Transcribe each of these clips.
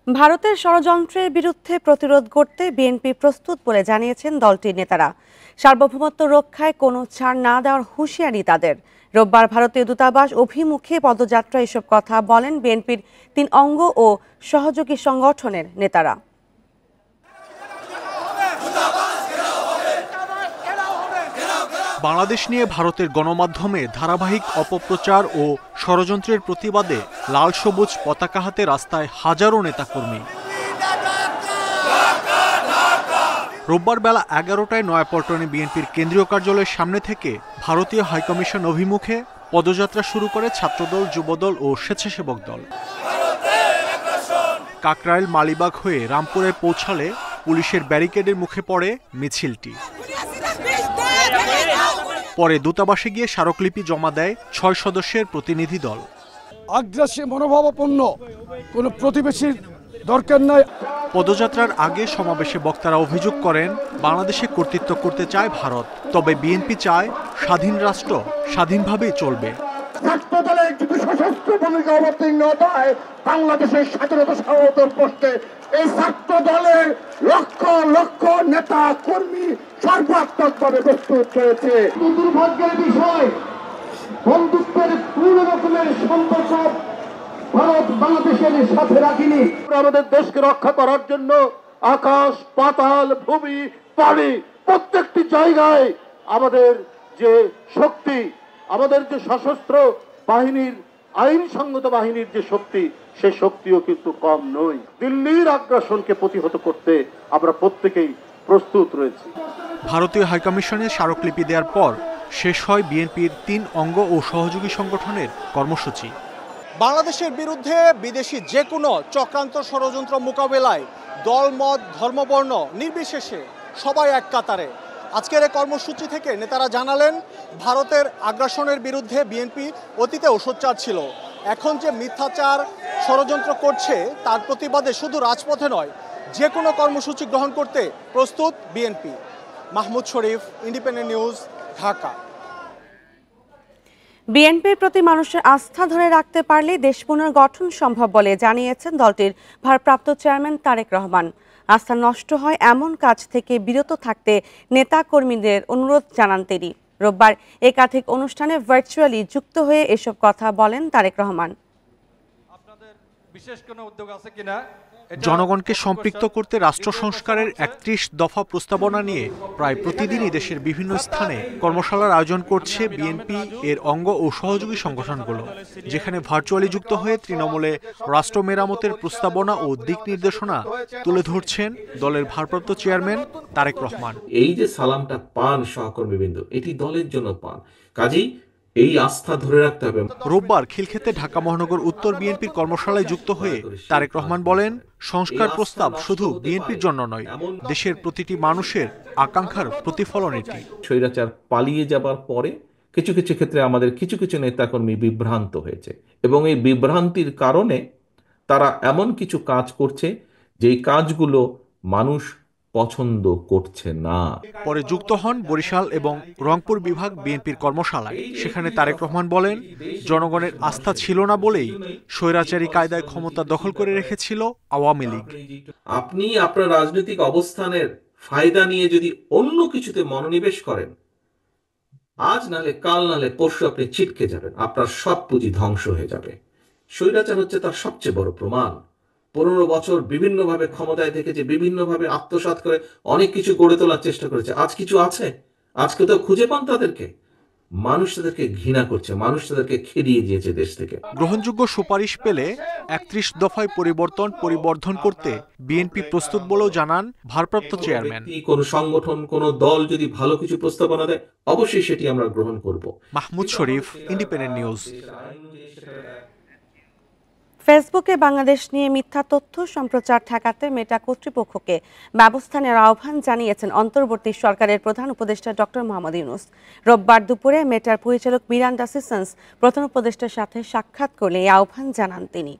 ভারতের ষড়যন্ত্রের বিরুদ্ধে প্রতিরোধ করতে বিএনপি প্রস্তুত বলে জানিয়েছেন দলটির নেতারা। সার্বভৌমত্ব রক্ষায় কোনো ছাড় না দেওয়ার হুঁশিয়ারি তাদের। রোববার ভারতীয় দূতাবাস অভিমুখে পদযাত্রা এসব কথা বলেন বিএনপির 3 অঙ্গ ও সহযোগী সংগঠনের নেতারা। বাংলাদেশ নিয়ে ভারতের গণমাধ্যমে ধারাবাহিক অপপ্রচার ও ষড়যন্ত্রের প্রতিবাদে লাল সবুজ পতাকা হাতে রাস্তায় হাজারো নেতাকর্মী। রোববার বেলা 11টায় নয়াপল্টনে বিএনপির কেন্দ্রীয় কার্যালয়ের সামনে থেকে ভারতীয় হাইকমিশন অভিমুখে পদযাত্রা শুরু করে ছাত্রদল, যুবদল ও স্বেচ্ছাসেবক দল। কাকরাইল, মালিবাগ হয়ে রামপুরে পৌঁছালে পুলিশের ব্যারিকেডের মুখে পড়ে মিছিলটি। পরে দূতাবাসে গিয়ে স্মারকলিপি জমা দেয় 6 সদস্যের প্রতিনিধি দল। আগ্রাসী মনোভাবাপন্ন কোনো প্রতিবেশীর দরকার নাই। পদযাত্রার আগে সমাবেশে বক্তারা অভিযোগ করেন, বাংলাদেশে কর্তৃত্ব করতে চায় ভারত, তবে বিএনপি চায় স্বাধীন রাষ্ট্র স্বাধীনভাবেই চলবে। ছাত্রদলের যদি সশস্ত্র ভূমিকা অবতীর্ণ হয় বাংলাদেশের স্বাধীনতা সার্বভৌমত্বের প্রশ্নে এই ছাত্র দলের লক্ষ লক্ষ নেতা কর্মী সর্বাত্মকভাবে প্রস্তুত হয়েছে। দুর্ভাগ্যের বিষয়, বন্ধুত্বের কোন রকমের সম্পর্ক ভারত বাংলাদেশের সাথে রাখিনি। আমাদের দেশকে রক্ষা করার জন্য আকাশ, পাতাল, ভূমি, পানি প্রত্যেকটি জায়গায় আমাদের যে শক্তি, আমাদের যে সশস্ত্র বাহিনীর, আইনসঙ্গত বাহিনীর যে শক্তি, সে শক্তিও কিন্তু কম নয়। দিল্লির আগ্রাসনকে প্রতিহত করতে আমরা প্রত্যেকেই প্রস্তুত রয়েছি। ভারতীয় হাইকমিশনে স্মারকলিপি দেওয়ার পর শেষ হয় বিএনপির 3 অঙ্গ ও সহযোগী সংগঠনের কর্মসূচি। বাংলাদেশের বিরুদ্ধে বিদেশি যে কোনো চক্রান্ত ষড়যন্ত্র মোকাবেলায় দলমত, ধর্মবর্ণ নির্বিশেষে সবাই এক কাতারে। আজকের এই কর্মসূচি থেকে নেতারা জানালেন, ভারতের আগ্রাসনের বিরুদ্ধে বিএনপি অতীতেও সোচ্চার ছিল। এখন যে মিথ্যাচার ষড়যন্ত্র করছে তার প্রতিবাদে শুধু রাজপথে নয়, যে কোনো কর্মসূচি গ্রহণ করতে প্রস্তুত বিএনপি। মাহমুদ শরীফ, ইন্ডিপেন্ডেন্ট নিউজ, ঢাকা। বিএনপির প্রতি মানুষের আস্থা ধরে রাখতে পারলে দেশ পুনর্গঠন সম্ভব বলে জানিয়েছেন দলটির ভারপ্রাপ্ত চেয়ারম্যান তারেক রহমান। আস্থা নষ্ট হয় এমন কাজ থেকে বিরত থাকতে নেতা কর্মীদের অনুরোধ জানান তিনি। রোববার একাধিক অনুষ্ঠানে ভার্চুয়ালি যুক্ত হয়ে এসব কথা বলেন তারেক রহমান। আপনাদের বিশেষ কোনো উদ্যোগ আছে কিনা? জনগণকে সম্পৃক্ত করতে রাষ্ট্র সংস্কারের 31 দফা প্রস্তাবনা নিয়ে প্রায় প্রতিদিনই দেশের বিভিন্ন স্থানে কর্মশালার আয়োজন করছে বিএনপি এর অঙ্গ ও সহযোগী সংগঠনগুলো, যেখানে ভার্চুয়ালি যুক্ত হয়ে তৃণমূলে রাষ্ট্র মেরামতের প্রস্তাবনা ও দিক নির্দেশনা তুলে ধরছেন দলের ভারপ্রাপ্ত চেয়ারম্যান তারেক রহমান। এই যে সালামটা পান সহকর্মীবৃন্দ, এটি দলের জন্য পান, কাজেই এই আস্থা ধরে রাখতে হবে। রোববার খিলক্ষেতে ঢাকা মহানগর উত্তর বিএনপির কর্মশালায় যুক্ত হয়ে তারেক রহমান বলেন, সংস্কার প্রস্তাব শুধু বিএনপির জন্য নয়, দেশের প্রতিটি মানুষের আকাঙ্ক্ষার প্রতিফলন এটি। স্বৈরাচার পালিয়ে যাবার পরে কিছু কিছু ক্ষেত্রে আমাদের কিছু কিছু নেতাকর্মী বিভ্রান্ত হয়েছে এবং এই বিভ্রান্তির কারণে তারা এমন কিছু কাজ করছে যেই কাজগুলো মানুষ পছন্দ করছে না। পরে যুক্ত হন বরিশাল এবং রংপুর বিভাগ বিএনপির কর্মশালায়। সেখানে তারেক রহমান বলেন, জনগণের আস্থা ছিল না বলেই স্বৈরাচারী কায়দায় ক্ষমতা দখল করে রেখেছিল আওয়ামী লীগ। আপনি আপনার রাজনৈতিক অবস্থানের ফায়দা নিয়ে যদি অন্য কিছুতে মনোনিবেশ করেন, আজ নালে কাল নালে পরশু আপনি ছিটকে যাবেন, আপনার সব পুঁজি ধ্বংস হয়ে যাবে। স্বৈরাচার হচ্ছে তার সবচেয়ে বড় প্রমাণ। 15 বছর বিভিন্নভাবে ক্ষমতায় থেকেছে, বিভিন্নভাবে আত্মসাৎ করে অনেক কিছু গড়ে তোলার চেষ্টা করেছে। আজ কিছু আছে, আজকে তো খুঁজে পান তাদেরকে। মানুষ তাদেরকে ঘৃণা করছে, মানুষ তাদেরকে খেদিয়ে দিয়েছে দেশ থেকে। গ্রহণযোগ্য সুপারিশ পেলে 31 দফায় পরিবর্ধন করতে বিএনপি প্রস্তুত বলেও জানান ভারপ্রাপ্ত চেয়ারম্যান। কোন সংগঠন, কোন দল যদি ভালো কিছু প্রস্তাবনা দেয়, অবশ্যই সেটি আমরা গ্রহণ করব। মাহমুদ শরীফ, ইন্ডিপেন্ডেন্ট নিউজ। ফেসবুকে বাংলাদেশ নিয়ে মিথ্যা তথ্য সম্প্রচার ঠেকাতে মেটা কর্তৃপক্ষকে ব্যবস্থা নেওয়ার আহ্বান জানিয়েছেন অন্তর্বর্তী সরকারের প্রধান উপদেষ্টা ডক্টর মোহাম্মদ ইউনূস। রোববার দুপুরে মেটার পরিচালক মিরান্ডা সিসন্স প্রধান উপদেষ্টার সাথে সাক্ষাৎ করলে এই আহ্বান জানান তিনি।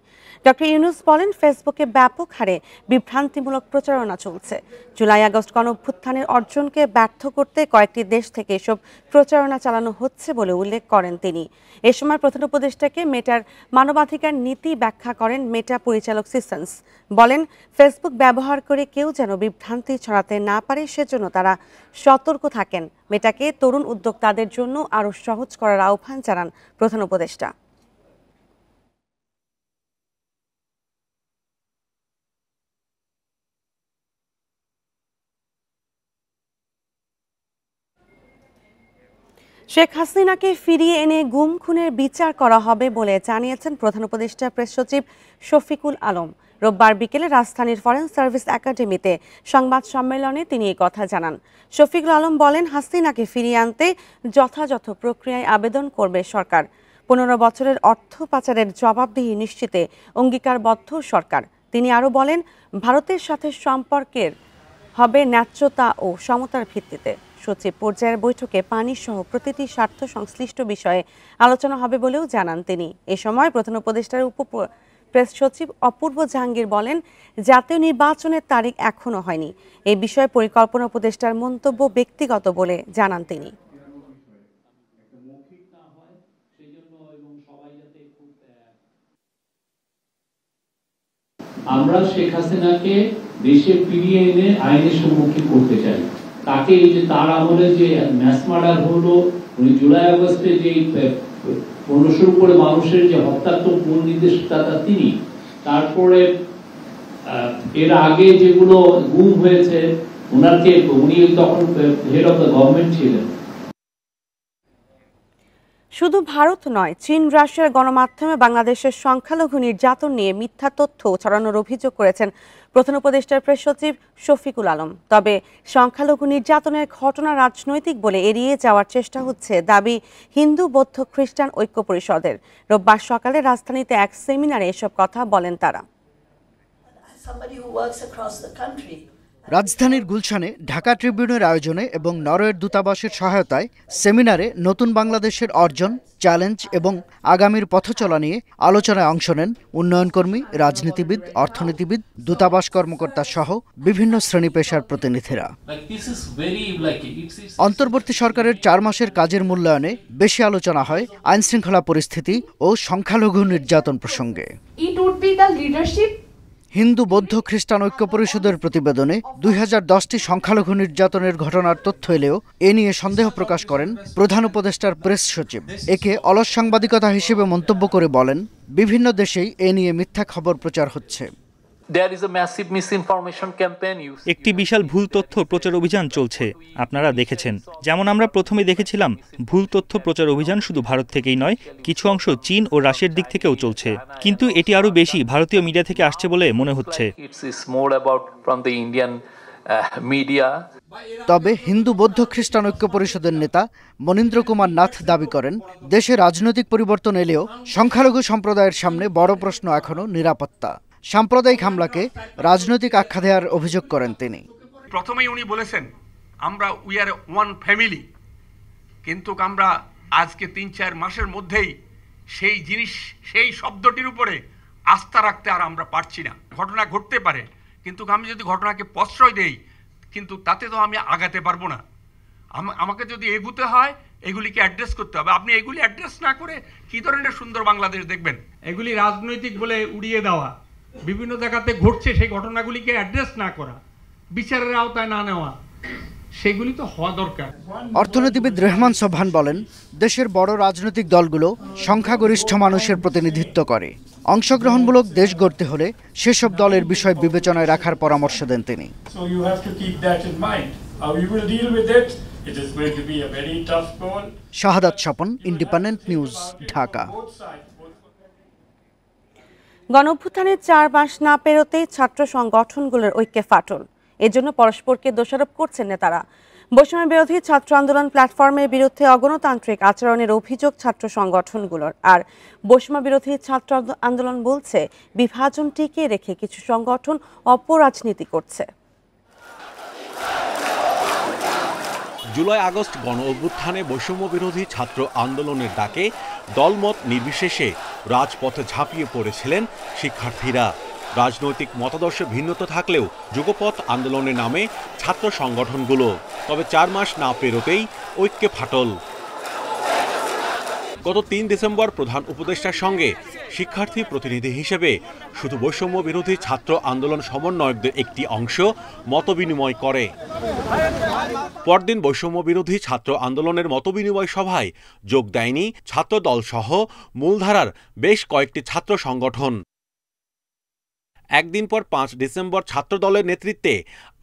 ডক্টর ইউনূস বলেন, ফেসবুকে ব্যাপক হারে বিভ্রান্তিমূলক প্রচারণা চলছে। জুলাই আগস্ট গণঅভ্যুত্থানের অর্জনকে ব্যর্থ করতে কয়েকটি দেশ থেকে এসব প্রচারণা চালানো হচ্ছে বলে উল্লেখ করেন তিনি। এ সময় প্রধান উপদেষ্টাকে মেটার মানবাধিকার নীতি ব্যাখ্যা করেন মেটা পরিচালক সিসন্স। বলেন, ফেসবুক ব্যবহার করে কেউ যেন বিভ্রান্তি ছড়াতে না পারে সেজন্য তারা সতর্ক থাকেন। মেটাকে তরুণ উদ্যোক্তাদের জন্য আরও সহজ করার আহ্বান জানান প্রধান উপদেষ্টা। শেখ হাসিনাকে ফিরিয়ে এনে গুম খুনের বিচার করা হবে বলে জানিয়েছেন প্রধান উপদেষ্টা প্রেস সচিব শফিকুল আলম। রোববার বিকেলে রাজধানীর ফরেন সার্ভিস একাডেমিতে সংবাদ সম্মেলনে তিনি এই কথা জানান। শফিকুল আলম বলেন, হাসিনাকে ফিরিয়ে আনতে যথাযথ প্রক্রিয়ায় আবেদন করবে সরকার। 15 বছরের অর্থ পাচারের জবাবদিহি নিশ্চিতে অঙ্গীকারবদ্ধ সরকার। তিনি আরও বলেন, ভারতের সাথে সম্পর্কের হবে ন্যায্যতা ও সমতার ভিত্তিতে। সচিব পর্যায়ের বৈঠকে পানি সহ প্রতিটি স্বার্থ সংশ্লিষ্ট বিষয়ে আলোচনা হবে বলেও জানান তিনি। এ সময় প্রধান উপদেষ্টার প্রেস সচিব অপূর্ব জাহাঙ্গীর বলেন, জাতীয় নির্বাচনের তারিখ এখনো হয়নি। এই বিষয়ে পরিকল্পনা উপদেষ্টার মন্তব্য ব্যক্তিগত বলে জানান তিনি। আমরা শেখ হাসিনাকে দেশে ফিরিয়ে এনে আইনের সম্মুখীন করতে চাই। তাকে এই যে তার আমলে যে ম্যাস মার্ডার হলো, উনি জুলাই আগস্টে যে 1500 উপরে মানুষের যে হত্যাত্মক মূল নির্দেশদাতা তিনি, তারপরে এর আগে যেগুলো গুম হয়েছে উনি তখন হেড অফ দ্য গভর্নমেন্ট ছিলেন। শুধু ভারত নয়, চীন রাশিয়ার গণমাধ্যমে বাংলাদেশের সংখ্যালঘু নির্যাতন নিয়ে মিথ্যা তথ্য ছড়ানোর অভিযোগ করেছেন প্রধান উপদেষ্টার প্রেস সচিব শফিকুল আলম। তবে সংখ্যালঘু নির্যাতনের ঘটনা রাজনৈতিক বলে এড়িয়ে যাওয়ার চেষ্টা হচ্ছে দাবি হিন্দু বৌদ্ধ খ্রিস্টান ঐক্য পরিষদের। রোববার সকালে রাজধানীতে এক সেমিনারে এসব কথা বলেন তারা। রাজধানীর গুলশানে ঢাকা ট্রিবিউনের আয়োজনে এবং নরওয়ের দূতাবাসের সহায়তায় সেমিনারে নতুন বাংলাদেশের অর্জন, চ্যালেঞ্জ এবং আগামীর পথচলা নিয়ে আলোচনায় অংশ নেন উন্নয়নকর্মী, রাজনীতিবিদ, অর্থনীতিবিদ, দূতাবাস কর্মকর্তা সহ বিভিন্ন শ্রেণী পেশার প্রতিনিধিরা। অন্তর্বর্তী সরকারের 4 মাসের কাজের মূল্যায়নে বেশি আলোচনা হয় আইনশৃঙ্খলা পরিস্থিতি ও সংখ্যালঘু নির্যাতন প্রসঙ্গে। হিন্দু বৌদ্ধ খ্রিস্টান ঐক্য পরিষদের প্রতিবেদনে 2010টি সংখ্যালঘু নির্যাতনের ঘটনার তথ্য এলেও এ নিয়ে সন্দেহ প্রকাশ করেন প্রধান উপদেষ্টার প্রেস সচিব। একে অলস সাংবাদিকতা হিসেবে মন্তব্য করে বলেন, বিভিন্ন দেশেই এ নিয়ে মিথ্যা খবর প্রচার হচ্ছে। একটি বিশাল ভুল তথ্য প্রচার অভিযান চলছে, আপনারা দেখেছেন। যেমন আমরা প্রথমে দেখেছিলাম, ভুল তথ্য প্রচার অভিযান শুধু ভারত থেকেই নয়, কিছু অংশ চীন ও রাশিয়ার দিক থেকেও চলছে, কিন্তু এটি আরও বেশি ভারতীয় মিডিয়া থেকে আসছে বলে মনে হচ্ছে। তবে হিন্দু বৌদ্ধ খ্রিস্টান ঐক্য পরিষদের নেতা মনীন্দ্র কুমার নাথ দাবি করেন, দেশে রাজনৈতিক পরিবর্তন এলেও সংখ্যালঘু সম্প্রদায়ের সামনে বড় প্রশ্ন এখনো নিরাপত্তা। সাম্প্রদায়িক হামলাকে রাজনৈতিক আখ্যা দেওয়ার অভিযোগ করেন তিনি। প্রথমেই উনি বলেছেন, আমরা উই আর ওয়ান ফ্যামিলি, কিন্তু আমরা আজকে 3-4 মাসের মধ্যেই সেই শব্দটির উপরে আস্থা রাখতে আর আমরা পারছি না। ঘটনা ঘটতে পারে, কিন্তু আমি যদি ঘটনাকে প্রশ্রয় দেই, কিন্তু তাতে তো আমি আগাতে পারবো না। আমাকে যদি এগুতে হয়, এগুলিকে অ্যাড্রেস করতে হবে। আপনি এগুলি অ্যাড্রেস না করে কি ধরনের সুন্দর বাংলাদেশ দেখবেন? এগুলি রাজনৈতিক বলে উড়িয়ে দেওয়া, বিভিন্ন জায়গাতে ঘটছে সেই ঘটনাগুলিকে অ্যাড্রেস না করা, বিচারের আওতায় না নেওয়া, সেগুলি তো হওয়া দরকার। অর্থনীতিবিদ রেহমান সোবহান বলেন, দেশের বড় রাজনৈতিক দলগুলো সংখ্যাগরিষ্ঠ মানুষের প্রতিনিধিত্ব করে। অংশগ্রহণমূলক দেশ গড়তে হলে সেসব দলের বিষয় বিবেচনায় রাখার পরামর্শ দেন তিনি। শাহাদাত স্বপন, ইন্ডিপেন্ডেন্ট নিউজ, ঢাকা। গণঅভ্যুত্থানের 4 মাস না পেরোতেই ছাত্র সংগঠনগুলোর ঐক্যে ফাটল। এজন্য পরস্পরকে দোষারোপ করছেন নেতারা। বৈষম্য বিরোধী ছাত্র আন্দোলন প্ল্যাটফর্মের বিরুদ্ধে অগণতান্ত্রিক আচরণের অভিযোগ ছাত্র সংগঠনগুলোর। আর বৈষম্য বিরোধী ছাত্র আন্দোলন বলছে, বিভাজন টিকিয়ে রেখে কিছু সংগঠন অপরাজনীতি করছে। জুলাই আগস্ট গণ অভ্যুত্থানে বৈষম্য বিরোধী ছাত্র আন্দোলনের ডাকে দলমত নির্বিশেষে রাজপথে ঝাঁপিয়ে পড়েছিলেন শিক্ষার্থীরা। রাজনৈতিক মতাদর্শে ভিন্নতা থাকলেও যুগপৎ আন্দোলনের নামে ছাত্র সংগঠনগুলো। তবে 4 মাস না পেরোতেই ঐক্যে ফাটল। গত ৩ ডিসেম্বর প্রধান উপদেষ্টার সঙ্গে শিক্ষার্থী প্রতিনিধি হিসেবে শুধু বৈষম্য বিরোধী ছাত্র আন্দোলন সমন্বয়কদের একটি অংশ মতবিনিময় করে। পরদিন বৈষম্য বিরোধী ছাত্র আন্দোলনের মতবিনিময় সভায় যোগ দেয়নি ছাত্রদল সহ মূলধারার বেশ কয়েকটি ছাত্র সংগঠন। একদিন পর ৫ ডিসেম্বর ছাত্রদলের নেতৃত্বে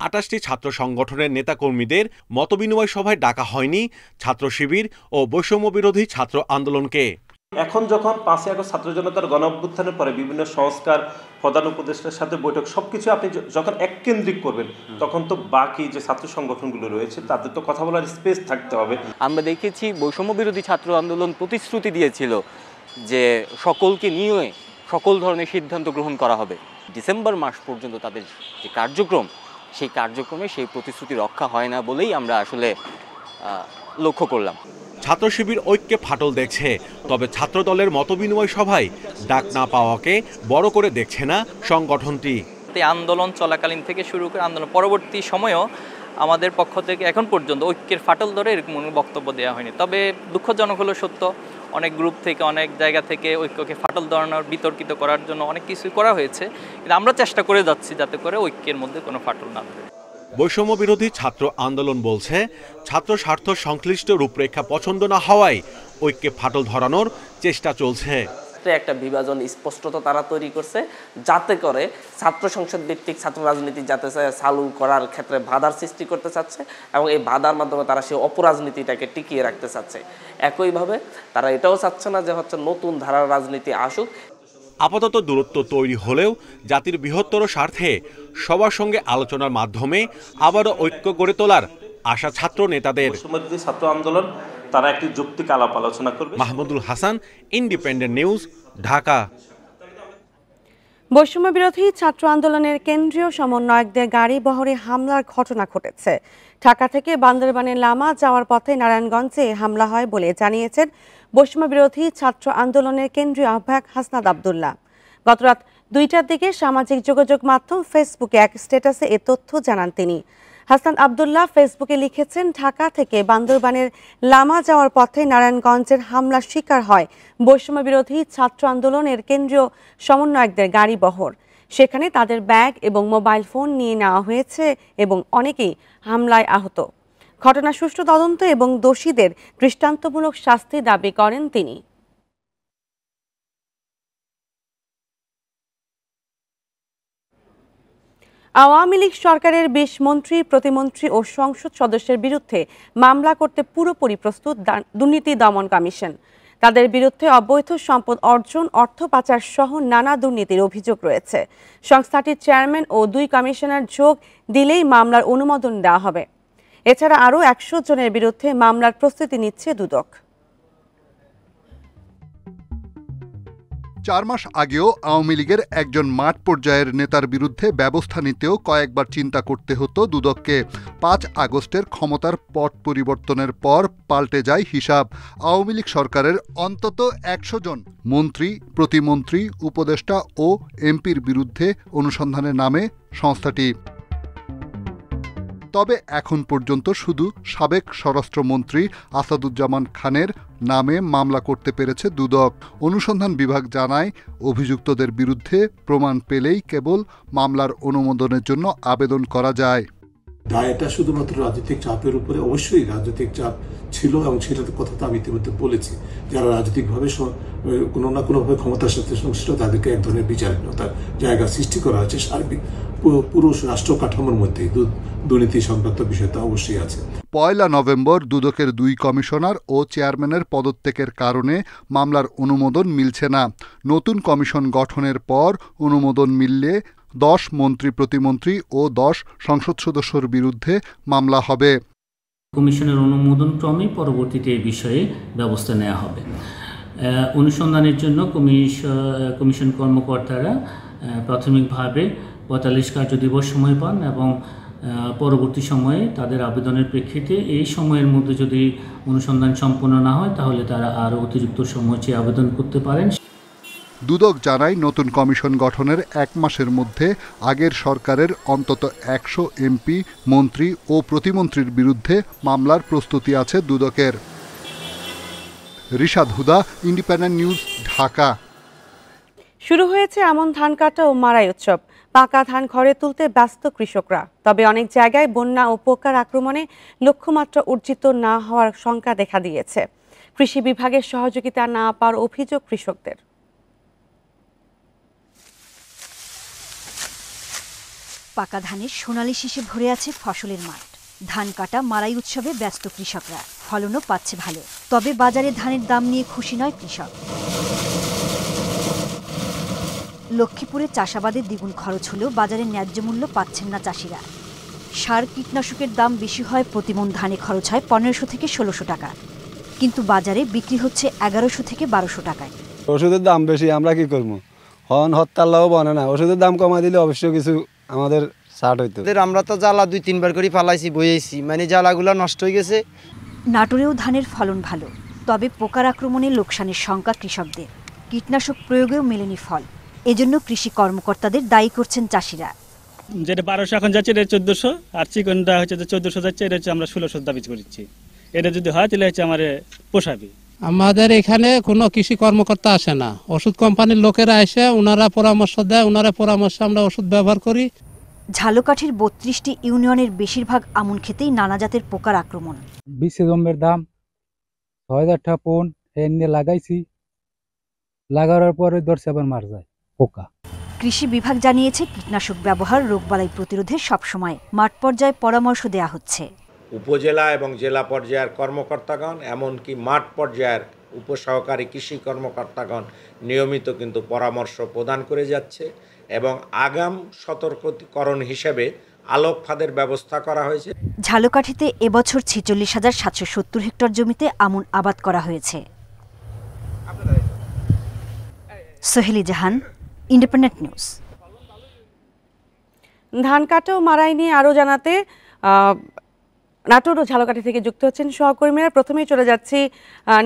২৮টি ছাত্র সংগঠনের নেতাকর্মীদের মতবিনিময় সভায় ডাকা হয়নি ছাত্র শিবির ও বৈষম্য বিরোধী ছাত্র আন্দোলনকে। এখন যখন ৫ই আগস্ট ছাত্র জনতার গণঅভ্যুত্থানের পরে বিভিন্ন সংস্কার, প্রধান উপদেষ্টার সাথে বৈঠক, সবকিছু আপনি যখন এককেন্দ্রিক করবেন তখন তো বাকি যে ছাত্র সংগঠনগুলো রয়েছে তাদের তো কথা বলার স্পেস থাকতে হবে। আমরা দেখেছি বৈষম্য বিরোধী ছাত্র আন্দোলন প্রতিশ্রুতি দিয়েছিল যে সকলকে নিয়ে সকল ধরনের সিদ্ধান্ত গ্রহণ করা হবে। ডিসেম্বর মাস পর্যন্ত তাদের যে কার্যক্রম, সেই কার্যক্রমে সেই প্রতিশ্রুতি রক্ষা হয় না বলেই আমরা আসলে লক্ষ্য করলাম। ছাত্র শিবির ঐক্যে ফাটল দেখছে, তবে ছাত্রদলের মতবিনিময় সভায় ডাক না পাওয়াকে বড় করে দেখছে না সংগঠনটি। আন্দোলন চলাকালীন থেকে শুরু করে আন্দোলন পরবর্তী সময়েও আমাদের পক্ষ থেকে এখন পর্যন্ত ঐক্যের ফাটল ধরে এরকম বক্তব্য দেওয়া হয়নি। তবে দুঃখজনক হলো সত্য, অনেক গ্রুপ থেকে অনেক জায়গা থেকে ঐক্যকে ফাটল ধরানোর, বিতর্কিত করার জন্য অনেক কিছুই করা হয়েছে, কিন্তু আমরা চেষ্টা করে যাচ্ছি যাতে করে ঐক্যের মধ্যে কোনো ফাটল না ধরে। বৈষম্য বিরোধী ছাত্র আন্দোলন বলছে, ছাত্র স্বার্থ সংশ্লিষ্ট রূপরেখা পছন্দ না হওয়ায় ঐক্যে ফাটল ধরানোর চেষ্টা চলছে। একটা বিভাজন স্পষ্টতা তারা তৈরি করছে, যাতে করে ছাত্র সংসদ ভিত্তিক ছাত্র রাজনীতি যাতে চালু করার ক্ষেত্রে বাধার সৃষ্টি করতে চাচ্ছে এবং এই বাধার মাধ্যমে তারা সেই অপরাজনীতিটাকে টিকিয়ে রাখতে চাচ্ছে। একইভাবে তারা এটাও চাচ্ছে না যে নতুন ধারার রাজনীতি আসুক। আপাতত দূরত্ব তৈরি হলেও জাতির বৃহত্তর স্বার্থে সবার সঙ্গে আলোচনার মাধ্যমে আবারও ঐক্য গড়ে তোলার আশা ছাত্র নেতাদের। ছাত্র আন্দোলন তারা একটি যৌক্তিক আলাপ আলোচনা করবে। Mahmudul Hasan, independent news, Dhaka. বৈষম্য বিরোধী ছাত্র আন্দোলনের কেন্দ্রীয় সমন্বয়কদের গাড়ি বহরে হামলার ঘটনা ঘটেছে। ঢাকা থেকে বান্দরবানের লামা যাওয়ার পথে নারায়ণগঞ্জে হামলা হয় বলে জানিয়েছেন বৈষম্য বিরোধী ছাত্র আন্দোলনের কেন্দ্রীয় আহ্বায়ক হাসনাত আব্দুল্লাহ। গতরাত ২টার দিকে সামাজিক যোগাযোগ মাধ্যম ফেসবুকে এক স্ট্যাটাসে এ তথ্য জানান তিনি। হাসনাত আব্দুল্লাহ ফেসবুকে লিখেছেন, ঢাকা থেকে বান্দরবানের লামা যাওয়ার পথে নারায়ণগঞ্জের হামলার শিকার হয় বৈষম্য বিরোধী ছাত্র আন্দোলনের কেন্দ্রীয় সমন্বয়কদের গাড়ি বহর। সেখানে তাদের ব্যাগ এবং মোবাইল ফোন নিয়ে নেওয়া হয়েছে এবং অনেকেই হামলায় আহত। ঘটনা সুষ্ঠু তদন্ত এবং দোষীদের দৃষ্টান্তমূলক শাস্তি দাবি করেন তিনি। আওয়ামী লীগ সরকারের ২০ মন্ত্রী, প্রতিমন্ত্রী ও সংসদ সদস্যের বিরুদ্ধে মামলা করতে পুরোপুরি প্রস্তুত দুর্নীতি দমন কমিশন। তাদের বিরুদ্ধে অবৈধ সম্পদ অর্জন, অর্থ পাচার সহ নানা দুর্নীতির অভিযোগ রয়েছে। সংস্থাটির চেয়ারম্যান ও ২ কমিশনার যোগ দিলেই মামলার অনুমোদন দেওয়া হবে। এছাড়া আরও ১০০ জনের বিরুদ্ধে মামলার প্রস্তুতি নিচ্ছে দুদক। ৪ মাস আগেও আওয়ামী লীগের একজন মাঠ পর্যায়ের নেতার বিরুদ্ধে ব্যবস্থা নিতেও কয়েকবার চিন্তা করতে হতো দুদককে। ৫ আগস্টের ক্ষমতার পট পরিবর্তনের পর পাল্টে যায় হিসাব। আওয়ামী লীগ সরকারের অন্তত ১০০ জন মন্ত্রী, প্রতিমন্ত্রী, উপদেষ্টা ও এমপির বিরুদ্ধে অনুসন্ধানের নামে সংস্থাটি। তবে এখন পর্যন্ত শুধু সাবেক স্বরাষ্ট্রমন্ত্রী আসাদুজ্জামান খানের নামে মামলা করতে পেরেছে দুদক। অনুসন্ধান বিভাগ জানায়, অভিযুক্তদের বিরুদ্ধে প্রমাণ পেলেই কেবল মামলার অনুমোদনের জন্য আবেদন করা যায়। দায়টা শুধুমাত্র রাজনৈতিক চাপের উপরে, অবশ্যই রাজনৈতিক চাপ ছিল এবং সেটার কথা তো আমি ইতিমধ্যে বলেছি। যারা রাজনৈতিকভাবে কোনো না কোনোভাবে ক্ষমতার সাথে সংশ্লিষ্ট তাদেরকে এক ধরনের বিচারহীনতার জায়গা সৃষ্টি করা হয়েছে। সার্বিক পুরো রাষ্ট্র কাঠামোর মধ্যেই দুর্নীতি সংক্রান্ত বিষয়টা অবশ্যই আছে। ১ নভেম্বর দুদকের ২ কমিশনার ও চেয়ারম্যানের পদত্যাগের কারণে মামলার অনুমোদন মিলছে না। নতুন কমিশন গঠনের পর অনুমোদন মিললে ১০ মন্ত্রী, প্রতিমন্ত্রী ও ১০ সংসদ সদস্যর বিরুদ্ধে মামলা হবে। কমিশনের অনুমোদন ক্রমে পরবর্তীতে এই বিষয়ে ব্যবস্থা নেওয়া হবে। অনুসন্ধানের জন্য কমিশন কর্মকর্তারা প্রাথমিকভাবে ৪৫ কার্যদিবস সময় পান এবং পরবর্তী সময়ে তাদের আবেদনের প্রেক্ষিতে এই সময়ের মধ্যে যদি অনুসন্ধান সম্পন্ন না হয় তাহলে তারা আরও অতিরিক্ত সময় চেয়ে আবেদন করতে পারেন। দুদক জানায়, নতুন কমিশন গঠনের ১ মাসের মধ্যে আগের সরকারের অন্তত ১০০ এমপি, মন্ত্রী ও প্রতিমন্ত্রীর বিরুদ্ধে মামলার প্রস্তুতি আছে দুদকের। রিশাদ হুদা, ইন্ডিপেন্ডেন্ট নিউজ, ঢাকা। শুরু হয়েছে আমন ধান কাটা ও মাড়াই উৎসব। পাকা ধান ঘরে তুলতে ব্যস্ত কৃষকরা। তবে অনেক জায়গায় বন্যা ও পোকার আক্রমণে লক্ষ্যমাত্রা অর্জিত না হওয়ার শঙ্কা দেখা দিয়েছে। কৃষি বিভাগের সহযোগিতা না পাওয়ার অভিযোগ কৃষকদের। পাকা ধানের সোনালি শীষে ভরে আছে ফসলের মাঠ। ধান কাটা মাড়াই উৎসবে ব্যস্ত কৃষকরা। ফলনও পাচ্ছে ভালো। তবে বাজারে ধানের দাম নিয়ে খুশি নয় কৃষক। লক্ষ্মীপুরে চাষাবাদে দ্বিগুণ খরচ হলেও বাজারে ন্যায্য মূল্য পাচ্ছেন না চাষিরা। সার কীটনাশকের দাম বেশি হয়, প্রতিমন ধানে খরচ হয় 1500 থেকে 1600 টাকা, কিন্তু বাজারে বিক্রি হচ্ছে 1100 থেকে 1200 টাকায়। ওষুধের দাম বেশি, আমরা কি করবো? হন হত্যাল্লাও বনে না, ওষুধের দাম কমাই দিলে অবশ্যই কিছু আমাদের ছাড় হইতো। আমরা তো জ্বালা 2-3 বার করে ফালাইছি, বইয়েছি, মানে জ্বালাগুলো নষ্ট হয়ে গেছে। নাটোরেও ধানের ফলন ভালো, তবে পোকার আক্রমণে লোকসানের শঙ্কা কৃষকদের। কীটনাশক প্রয়োগেও মেলেনি ফল। এজন্য কৃষি কর্মকর্তাদের দায়ী করছেন চাষিরা। যেটা 1200 এখন যাচ্ছে, এটা 1400, আর চিকনটা হচ্ছে যে 1400 যাচ্ছে, এটা হচ্ছে আমরা 1600 দাবি করছি। এটা যদি হয় তাহলে হচ্ছে আমার পোষাবে। আমাদের এখানে কোনো কৃষি কর্মকর্তা আসে না, ওষুধ কোম্পানির লোকেরা এসে ওনারা পরামর্শ দেয়, ওনারা পরামর্শে আমরা ওষুধ ব্যবহার করি। ঝালকাঠির 32টি ইউনিয়নের বেশিরভাগ আমন খেতেই নানা জাতের পোকার আক্রমণ। বীজের দাম 6000 টাকা পন এনে লাগাইছি, লাগানোর পরে ধরছে আবার মার যায় পোকা। কৃষি বিভাগ জানিয়েছে কীটনাশক ব্যবহার রোগবালাই প্রতিরোধে সবসময় মাঠ পর্যায়ে পরামর্শ দেয়া হচ্ছে। উপজেলা এবং জেলা পর্যায়ের কর্মকর্তাগণ, এমনকি মাঠ পর্যায়ের উপসহকারী কৃষি কর্মকর্তাগণ নিয়মিত কিন্তু পরামর্শ প্রদান করে যাচ্ছে এবং আগাম সতর্কীকরণ হিসেবে আলোক ফাঁদের ব্যবস্থা করা হয়েছে। ঝালকাঠিতে এবছর 46,770 হেক্টর জমিতে আমন আবাদ করা হয়েছে। সোহেলি জাহান, ইন্ডিপেন্ডেন্ট নিউজ। ধান কাটা ও মাড়াই নিয়ে আরো জানাতে নাটোর ও ঝালকাঠি থেকে যুক্ত হচ্ছেন সহকর্মীরা। প্রথমেই চলে যাচ্ছি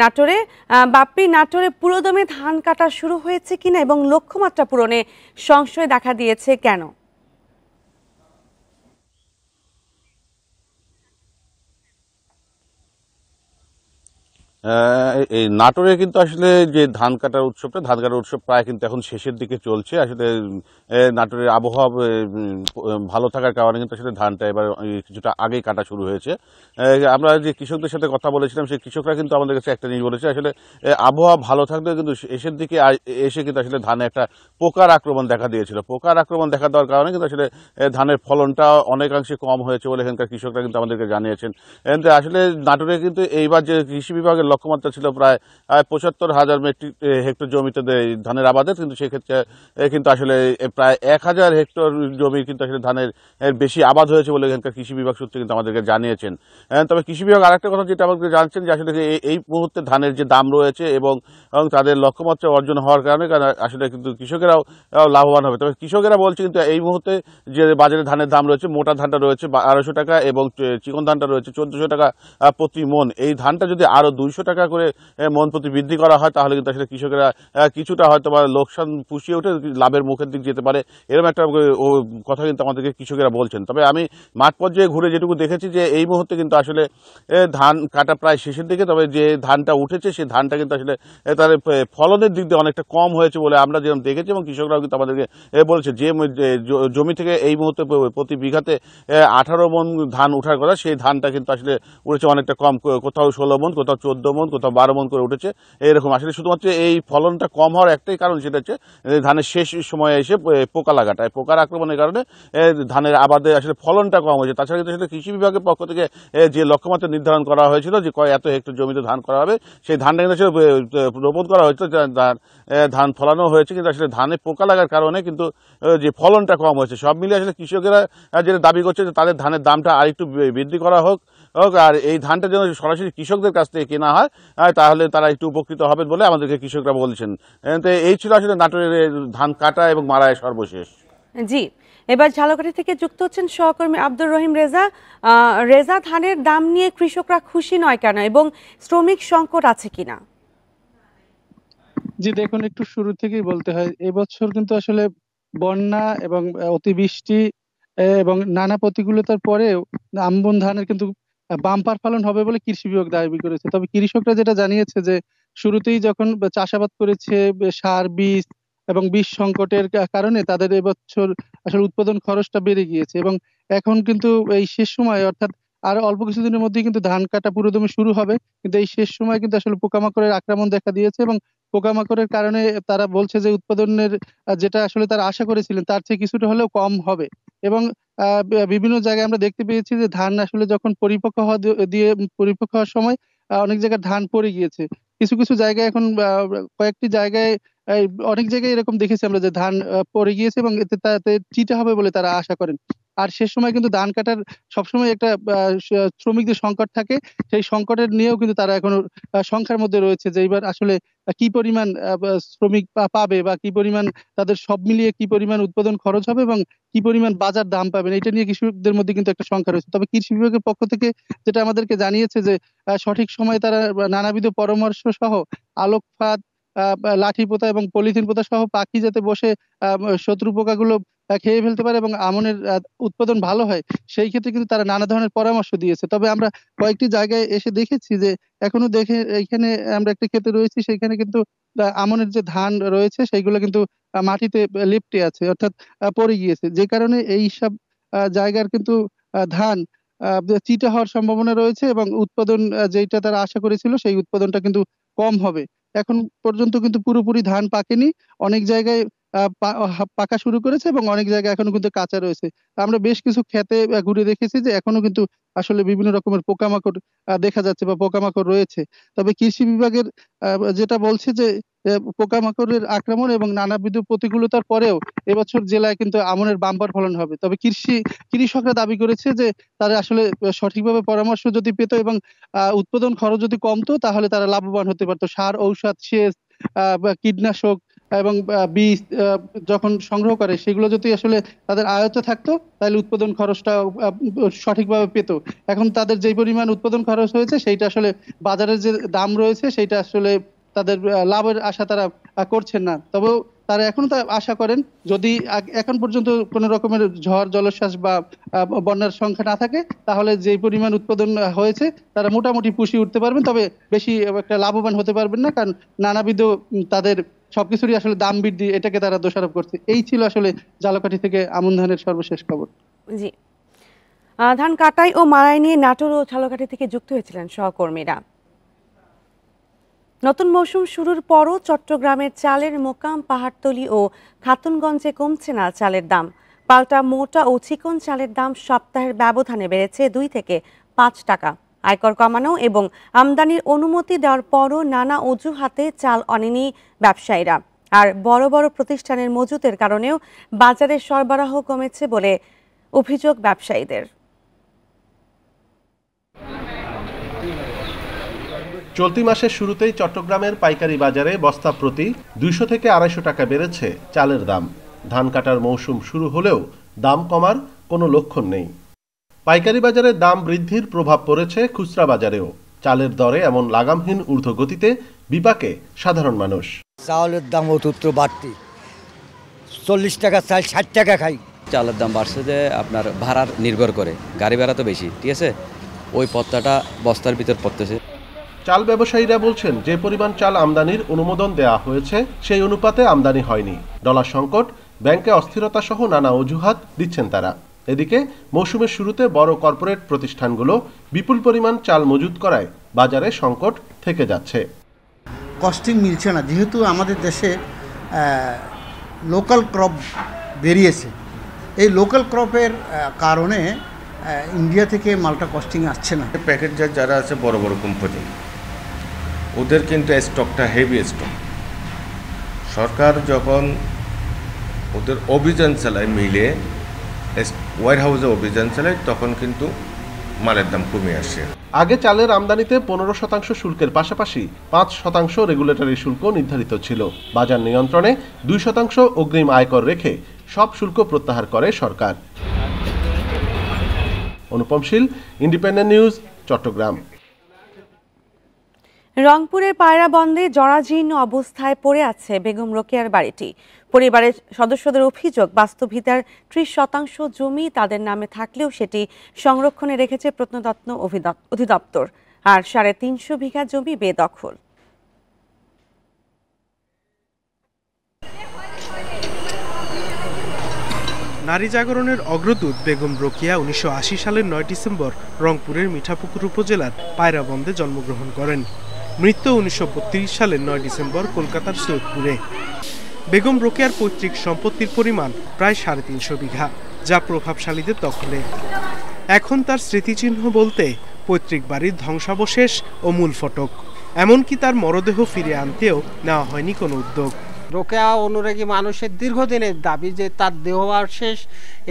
নাটোরে। বাপ্পি, নাটোরে পুরোদমে ধান কাটা শুরু হয়েছে কিনা এবং লক্ষ্যমাত্রা পূরণে সংশয় দেখা দিয়েছে কেন? এই নাটোরে কিন্তু আসলে যে ধান কাটার উৎসব প্রায় কিন্তু এখন শেষের দিকে চলছে। আসলে নাটোরের আবহাওয়া ভালো থাকার কারণে কিন্তু আসলে ধানটা এবার কিছুটা আগেই কাটা শুরু হয়েছে। আমরা যে কৃষকদের সাথে কথা বলেছিলাম, সেই কৃষকরা কিন্তু আমাদের কাছে একটা জিনিস বলেছে, আসলে আবহাওয়া ভালো থাকলেও কিন্তু শেষের দিকে এসে কিন্তু আসলে ধানে একটা পোকার আক্রমণ দেখা দিয়েছিল। পোকার আক্রমণ দেখা দেওয়ার কারণে কিন্তু আসলে ধানের ফলনটা অনেকাংশে কম হয়েছে বলে এখানকার কৃষকরা কিন্তু আমাদেরকে জানিয়েছেন। আসলে নাটোরে কিন্তু এইবার যে কৃষি বিভাগের লক্ষ্যমাত্রা ছিল প্রায় 75,000 মেট্রিক হেক্টর জমিতে ধানের আবাদের, কিন্তু সেক্ষেত্রে কিন্তু আসলে প্রায় 1000 হেক্টর জমি কিন্তু আসলে ধানের বেশি আবাদ হয়েছে বলে এখানকার কৃষি বিভাগ সূত্রে কিন্তু আমাদেরকে জানিয়েছেন। তবে কৃষি বিভাগ আরেকটা কথা যেটা আমাদেরকে জানছেন যে আসলে এই মুহূর্তে ধানের যে দাম রয়েছে এবং তাদের লক্ষ্যমাত্রা অর্জন হওয়ার কারণে আসলে কিন্তু কৃষকেরাও লাভবান হবে। তবে কৃষকেরা বলছে কিন্তু এই মুহূর্তে যে বাজারে ধানের দাম রয়েছে, মোটা ধানটা রয়েছে 1200 টাকা এবং চিকন ধানটা রয়েছে 1400 টাকা প্রতি মন। এই ধানটা যদি আরো 200 টাকা করে মন প্রতি বৃদ্ধি করা হয় তাহলে কিন্তু আসলে কৃষকেরা কিছুটা হয়তো বা লোকসান পুষিয়ে উঠে লাভের মুখের দিক যেতে পারে, এরকম একটা কথা কিন্তু আমাদেরকে কৃষকেরা বলছেন। তবে আমি মাঠ পর্যায়ে ঘুরে যেটুকু দেখেছি যে এই মুহূর্তে কিন্তু আসলে ধান কাটা প্রায় শেষের দিকে, তবে যে ধানটা উঠেছে সেই ধানটা কিন্তু আসলে তার ফলনের দিক দিয়ে অনেকটা কম হয়েছে বলে আমরা যেরকম দেখেছি এবং কৃষকরাও কিন্তু আমাদেরকে বলেছে যে জমি থেকে এই মুহূর্তে প্রতি বিঘাতে 18 মন ধান উঠার কথা, সেই ধানটা কিন্তু আসলে উঠেছে অনেকটা কম, কোথাও 16 মন, কোথাও 14 মন, কোথাও 12 মন করে উঠেছে এরকম। আসলে শুধুমাত্র এই ফলনটা কম হওয়ার একটাই কারণ, সেটা হচ্ছে ধানের শেষ সময়ে এসে পোকা লাগাটায়, পোকার আক্রমণের কারণে ধানের আবাদে আসলে ফলনটা কম হয়েছে। তাছাড়া কিন্তু আসলে কৃষি বিভাগের পক্ষ থেকে যে লক্ষ্যমাত্রা নির্ধারণ করা হয়েছিল যে এত হেক্টর জমিতে ধান করা হবে, সেই ধানটা কিন্তু আসলে রোপণ করা হয়েছিল, ধান ফলানো হয়েছে, কিন্তু আসলে ধানে পোকা লাগার কারণে কিন্তু যে ফলনটা কম হয়েছে। সব মিলিয়ে আসলে কৃষকেরা যেটা দাবি করছে যে তাদের ধানের দামটা আরেকটু বৃদ্ধি করা হোক, আর এই ধানটা যেন সরাসরি কৃষকদের কাছ থেকে কেনা হয়, তাহলে তারা একটু উপকৃত হবেন বলে আমাদেরকে কৃষকরা বলছেন। এই ছিল আসলে নাটোরের ধান কাটা এবং মাড়াই সর্বশেষ। জি, এবার ঝালকাঠি থেকে যুক্ত হচ্ছেন সহকর্মী আব্দুর রহিম রেজা। রেজা, ধানের দাম নিয়ে কৃষকরা খুশি নয় কেন এবং শ্রমিক সংকট আছে কিনা? জি দেখুন, একটু শুরু থেকেই বলতে হয়, এবছর কিন্তু আসলে বন্যা এবং অতিবৃষ্টি এবং নানা প্রতিকূলতার পরেও আমন ধানের কিন্তু বাম্পার ফলন হবে বলে কৃষি বিভাগ দাবি করেছে। তবে কৃষকরা যেটা জানিয়েছে যে শুরুতেই যখন চাষাবাদ করেছে সার বীজ এবং বীজ সংকটের কারণে তাদের এবছর আসলে উৎপাদন খরচটা বেড়ে গিয়েছে এবং এখন কিন্তু এই শেষ সময় অর্থাৎ আর অল্প কিছুদিনের মধ্যেই কিন্তু ধান কাটা পুরোদমে শুরু হবে, কিন্তু এই শেষ সময় কিন্তু আসলে পোকামাকড়ের আক্রমণ দেখা দিয়েছে এবং পোকামাকড়ের কারণে তারা বলছে যে উৎপাদনের যেটা আসলে তারা আশা করেছিলেন তার চেয়ে কিছুটা হলেও কম হবে এবং বিভিন্ন জায়গায় আমরা দেখতে পেয়েছি যে ধান আসলে যখন পরিপক্ক হওয়া পরিপক্ক হওয়ার সময় অনেক জায়গায় ধান পড়ে গিয়েছে। কিছু কিছু জায়গায় এখন কয়েকটি জায়গায় অনেক জায়গায় এরকম দেখেছি আমরা যে ধান পড়ে গিয়েছে এবং এতে তাতে চিটা হবে বলে তারা আশা করেন। আর শেষ সময় কিন্তু ধান কাটার সবসময় একটা শ্রমিকদের সংকট থাকে, সেই সংকটের নিয়েও কিন্তু তারা এখনো সংখ্যার মধ্যে রয়েছে যে এবার আসলে কি পরিমাণ শ্রমিক পাবে বা কি পরিমাণ তাদের সব মিলিয়ে কি পরিমাণ উৎপাদন খরচ হবে এবং কি পরিমাণ বাজার দাম পাবেন এটা নিয়ে কৃষকদের মধ্যে কিন্তু একটা সংখ্যা রয়েছে। তবে কৃষি বিভাগের পক্ষ থেকে যেটা আমাদেরকে জানিয়েছে যে সঠিক সময়ে তারা নানাবিধ পরামর্শ সহ আলোক ফাঁদ লাঠি পোতা এবং পলিথিন পোতা সহ পাখি যাতে বসে শত্রু পোকাগুলো খেয়ে ফেলতে পারে এবং আমনের উৎপাদন ভালো হয় সেই ক্ষেত্রে কিন্তু তারা নানা ধরনের পরামর্শ দিয়েছে। তবে আমরা কয়েকটি জায়গায় এসে দেখেছি যে এখনো এইখানে আমরা একটা ক্ষেত্রে রয়েছি সেখানে কিন্তু আমনের যে ধান রয়েছে সেইগুলো কিন্তু মাটিতে লেপ্টে আছে অর্থাৎ পড়ে গিয়েছে, যে কারণে এই সব জায়গার কিন্তু ধান চিটা হওয়ার সম্ভাবনা রয়েছে এবং উৎপাদন যেটা তারা আশা করেছিল সেই উৎপাদনটা কিন্তু কম হবে। এখন পর্যন্ত কিন্তু পুরোপুরি ধান পাকেনি, অনেক জায়গায় পাকা শুরু করেছে এবং অনেক জায়গায় এখনো কিন্তু কাঁচা রয়েছে। আমরা বেশ কিছু ক্ষেতে ঘুরে দেখেছি যে এখনো কিন্তু আসলে বিভিন্ন রকমের পোকামাকড় দেখা যাচ্ছে বা পোকামাকড় রয়েছে। তবে কৃষি বিভাগের যেটা বলছে যে পোকামাকড়ের আক্রমণ এবং নানাবিধ প্রতিকূলতার পরেও এবছর জেলায় কিন্তু আমনের বাম্পার ফলন হবে। তবে কৃষকরা দাবি করেছে যে তারা আসলে সঠিকভাবে পরামর্শ যদি পেত এবং উৎপাদন খরচ যদি কমতো তাহলে তারা লাভবান হতে পারতো। সার, ঔষধ, সেচ, কীটনাশক এবং বীজ যখন সংগ্রহ করে সেগুলো যদি আসলে তাদের আয়ত্তে থাকতো তাহলে উৎপাদন খরচটা সঠিকভাবে পেত। এখন তাদের যে পরিমাণ উৎপাদন খরচ হয়েছে সেইটা আসলে বাজারের যে দাম রয়েছে সেইটা আসলে তাদের লাভের আশা তারা করছেন না। তবেও তারা এখনো আশা করেন যদি এখন পর্যন্ত কোনো রকমের ঝড় জলোচ্ছ্বাস বা বন্যার সংখ্যা না থাকে তাহলে যে পরিমাণ উৎপাদন হয়েছে তারা মোটামুটি পুষিয়ে উঠতে পারবেন, তবে বেশি একটা লাভবান হতে পারবেন না, কারণ নানাবিধ তাদের সবকিছুরই আসলে দাম বৃদ্ধি এটাকে তারা দোষারোপ করছে। এই ছিল আসলে ঝালকাঠি থেকে আমন ধানের সর্বশেষ খবর। জি, ধান কাটাই ও মাড়াই নিয়ে নাটোর ও ঝালকাঠি থেকে যুক্ত হয়েছিলেন সহকর্মীরা। নতুন মৌসুম শুরুর পরও চট্টগ্রামের চালের মোকাম, পাহাড়তলী ও খাতুনগঞ্জে কমছে না চালের দাম। পাল্টা মোটা ও চিকন চালের দাম সপ্তাহের ব্যবধানে বেড়েছে 2 থেকে 5 টাকা। আয়কর কমানো এবং আমদানির অনুমতি দেওয়ার পরও নানা অজুহাতে চাল আনেনি ব্যবসায়ীরা। আর বড় বড় প্রতিষ্ঠানের মজুতের কারণেও বাজারে সরবরাহ কমেছে বলে অভিযোগ ব্যবসায়ীদের। চলতি মাসের শুরুতেই চট্টগ্রামের পাইকারি বাজারে বস্তা প্রতি 200 থেকে 250 টাকা বেড়েছে চালের দাম। ধান কাটার মৌসুম শুরু হলেও দাম কমার কোনো লক্ষণ নেই। পাইকারি বাজারে দাম বৃদ্ধির প্রভাব পড়েছে খুচরা বাজারেও। চালের দরে এমন লাগামহীন ঊর্ধ্বগতিতে বিপাকে সাধারণ মানুষ। চালের দাম অত্যন্ত বাড়তি, 40 টাকা চাল 60 টাকা খাই। চালের দাম বাড়ছে যে আপনার ভাড়ার নির্ভর করে, গাড়ি ভাড়া তো বেশি, ঠিক আছে, ওই পত্তাটা বস্তার ভিতর পড়তেছে। চাল ব্যবসায়ীরা বলছেন যে পরিমাণ চাল আমদানির অনুমোদন দেওয়া হয়েছে সেই অনুপাতে আমদানি হয়নি। ডলার সংকট, ব্যাংকে অস্থিরতা সহ নানা অজুহাত দিচ্ছেন তারা। এদিকে মৌসুমের শুরুতে বড় কর্পোরেট প্রতিষ্ঠানগুলো বিপুল পরিমাণ চাল মজুত করায় বাজারে সংকট থেকে যাচ্ছে। কস্টিং মিলছে না, যেহেতু আমাদের দেশে লোকাল ক্রপ বেরিয়েছে, এই লোকাল ক্রপের কারণে ইন্ডিয়া থেকে মালটা কস্টিং আসছে না। প্যাকেটজার যারা আছে বড় বড় কোম্পানি, ওদের কিন্তু স্টকটা হেভি স্টক। সরকার যখন ওদের অভিযান চালায়, মিলে ওয়ার হাউসে অভিযান চালায়, তখন কিন্তু মালের দাম কমে আসে। আগে চালের আমদানিতে 15% শুল্কের পাশাপাশি 5% রেগুলেটরি শুল্ক নির্ধারিত ছিল। বাজার নিয়ন্ত্রণে 2% অগ্রিম আয়কর রেখে সব শুল্ক প্রত্যাহার করে সরকার। অনুপম শীল, ইন্ডিপেন্ডেন্ট নিউজ, চট্টগ্রাম। রংপুরের পায়রাবন্দে জরাজীর্ণ অবস্থায় পড়ে আছে বেগম রোকেয়ার বাড়িটি। পরিবারের সদস্যদের অভিযোগ, বাস্তুভিটার 30% জমি তাদের নামে থাকলেও সেটি সংরক্ষণে রেখেছে প্রত্নতত্ত্ব অধিদপ্তর, আর 350 বিঘা জমি বেদখল। নারী জাগরণের অগ্রদূত বেগম রোকেয়া ১৯৮০ সালের ৯ ডিসেম্বর রংপুরের মিঠাপুকুর উপজেলার পায়রাবন্দে জন্মগ্রহণ করেন। মৃত্যু ১৯৩২ সালের ৯ ডিসেম্বর কলকাতার সৈয়দপুরে। বেগম রোকেয়ার পৈতৃক সম্পত্তির পরিমাণ প্রায় ৩৫০ বিঘা, যা প্রভাবশালীদের দখলে। এখন তার স্মৃতিচিহ্ন বলতে পৈতৃক বাড়ির ধ্বংসাবশেষ ও মূল ফটক, এমনকি তার মরদেহ ফিরিয়ে আনতেও নেওয়া হয়নি কোনো উদ্যোগ। রোকেয়া অনুরাগী মানুষের দীর্ঘদিনের দাবি যে তার দেহাবশেষ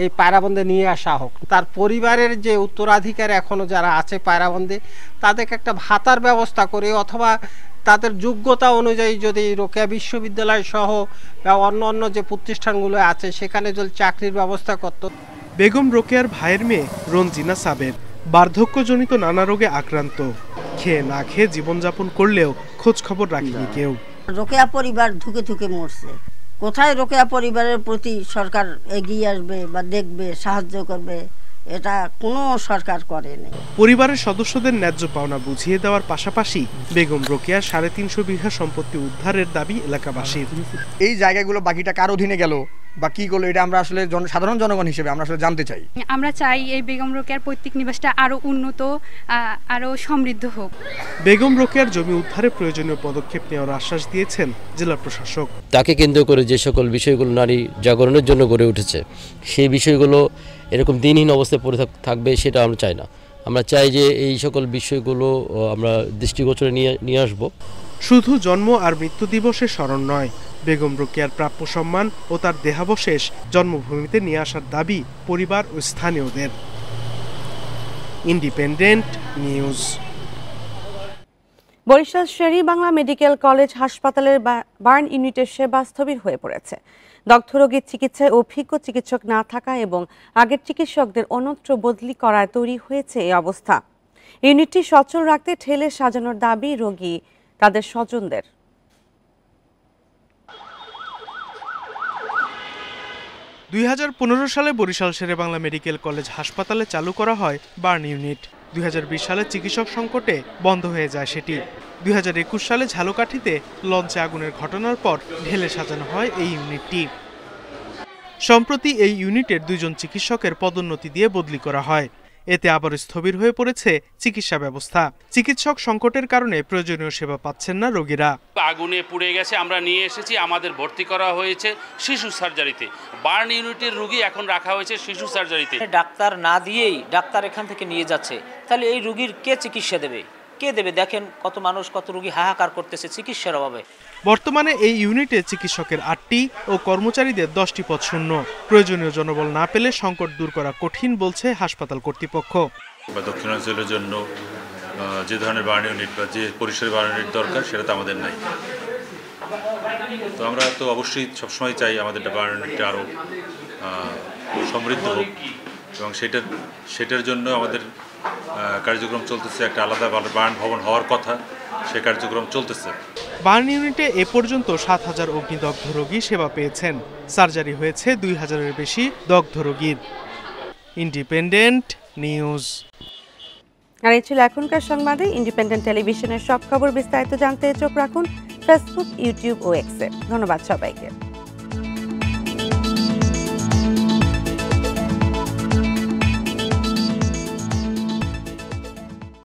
এই পায়রাবন্দে নিয়ে আসা হোক। তার পরিবারের যে উত্তরাধিকার এখনো যারা আছে পায়রাবন্দে, তাদেরকে একটা ভাতার ব্যবস্থা করে অথবা তাদের যোগ্যতা অনুযায়ী যদি রোকেয়া বিশ্ববিদ্যালয় সহ অন্য অন্য যে প্রতিষ্ঠানগুলো আছে সেখানে যদি চাকরির ব্যবস্থা করত। বেগম রোকেয়ার ভাইয়ের মেয়ে রঞ্জিনা সাবের বার্ধক্যজনিত নানা রোগে আক্রান্ত। খেয়ে না খেয়ে জীবনযাপন করলেও খোঁজ খবর রাখেনি কেউ। রোকেয়া পরিবার ধুকে ধুকে মরছে। কোথায় রোকেয়া পরিবারের প্রতি সরকার এগিয়ে আসবে বা দেখবে, সাহায্য করবে, এটা কোনো সরকার করেনি। পরিবারের সদস্যদের ন্যায্য পাওনা বুঝিয়ে দেওয়ার পাশাপাশি বেগম রোকেয়ার ৩৫০ বিঘা সম্পত্তি উদ্ধারের দাবি এলাকাবাসীর। এই জায়গাগুলো বাকিটা কার অধীনে গেল বা কি করলো, এটা আমরা আসলে সাধারণ জনগণ হিসেবে আমরা আসলে জানতে চাই। আমরা চাই এই বেগম রোকেয়ার পৈতৃক নিবাসটা আরো উন্নত, আরো সমৃদ্ধ হোক। বেগম রোকেয়ার জমি উদ্ধারে প্রয়োজনীয় পদক্ষেপ নেওয়ার আশ্বাস দিয়েছেন জেলা প্রশাসক। তাকে কেন্দ্র করে যে সকল বিষয়গুলো নারী জাগরণের জন্য গড়ে উঠেছে, সেই বিষয়গুলো এরকম দিনহীন অবস্থায় পড়ে থাকবে সেটা আমরা চাই না। আমরা চাই যে এই সকল বিষয়গুলো আমরা দৃষ্টিগোচরে নিয়ে আসব। শুধু জন্ম আর মৃত্যু দিবসের স্মরণ নয়, বেগম রোকেয়ার প্রাপ্য সম্মান ও তার দেহাবশেষ জন্মভূমিতে নিয়ে আসার দাবি পরিবার ও স্থানীয়দের। Independent News. Barishal Sher-e-Bangla medical college হাসপাতালের বার্ন ইউনিটের সেবা স্থবির হয়ে পড়েছে। দগ্ধ রোগীর চিকিৎসায় অভিজ্ঞ চিকিৎসক না থাকা এবং আগের চিকিৎসকদের অন্যত্র বদলি করায় তৈরি হয়েছে এই অবস্থা। ইউনিটটি সচল রাখতে ঠেলে সাজানোর দাবি রোগী তাদের স্বজনদের। ২০১৫ সালে বরিশাল শের-ই-বাংলা মেডিকেল কলেজ হাসপাতালে চালু করা হয় বার্ন ইউনিট। ২০২০ সালে চিকিৎসক সংকটে বন্ধ হয়ে যায় সেটি। ২০২১ সালে ঝালকাঠিতে লঞ্চে আগুনের ঘটনার পর ঢেলে সাজানো হয় এই ইউনিটটি। সম্প্রতি এই ইউনিটের ২ জন চিকিৎসকের পদোন্নতি দিয়ে বদলি করা হয়। এতে আবার স্থবির হয়ে পড়েছে চিকিৎসা ব্যবস্থা। চিকিৎসক সংকটের কারণে প্রয়োজনীয় সেবা পাচ্ছেন না রোগীরা। আগুনে পুড়ে গেছে, আমরা নিয়ে এসেছি, আমাদের ভর্তি করা হয়েছে শিশু সার্জারিতে। বার্ন ইউনিটের রোগী এখন রাখা হয়েছে শিশু সার্জারিতে। ডাক্তার না দিয়েই ডাক্তার এখান থেকে নিয়ে যাচ্ছে, তাহলে এই রোগীর কে চিকিৎসা দেবে? কে দেবে? দেখেন কত মানুষ, কত রোগী হাহাকার করতেছে চিকিৎসার অভাবে। বর্তমানে এই ইউনিটে চিকিৎসকের ৮টি ও কর্মচারীদের 10টি পদ শূন্য। প্রয়োজনীয় জনবল না পেলে সংকট দূর করা কঠিন বলছে হাসপাতাল কর্তৃপক্ষ। দক্ষিণাঞ্চলের জন্য যে ধরনের বার্ন ইউনিট বা যে পরিসরের বার্ন ইউনিট দরকার সেটা তো আমাদের নাই। তো আমরা তো অবশ্যই সবসময় চাই আমাদের বার্ন ইউনিটটা আরও সমৃদ্ধ হোক এবং সেটার জন্য আমাদের কার্যক্রম চলতেছে। একটা আলাদা বার্ন ভবন হওয়ার কথা, সে কার্যক্রম চলতেছে। বার্ন ইউনিটে এ পর্যন্ত ৭,০০০ অগ্নিদগ্ধ রোগী সেবা পেয়েছেন। সার্জারি হয়েছে ২,০০০-এর বেশি দগ্ধ রোগীর। Independent news. আর এই ছিল এখনকার সংবাদে। ইন্ডিপেন্ডেন্ট টেলিভিশনের সব খবর বিস্তারিত জানতে চোখ রাখুন ফেসবুক, ইউটিউব ও এক্সে। ধন্যবাদ সবাইকে।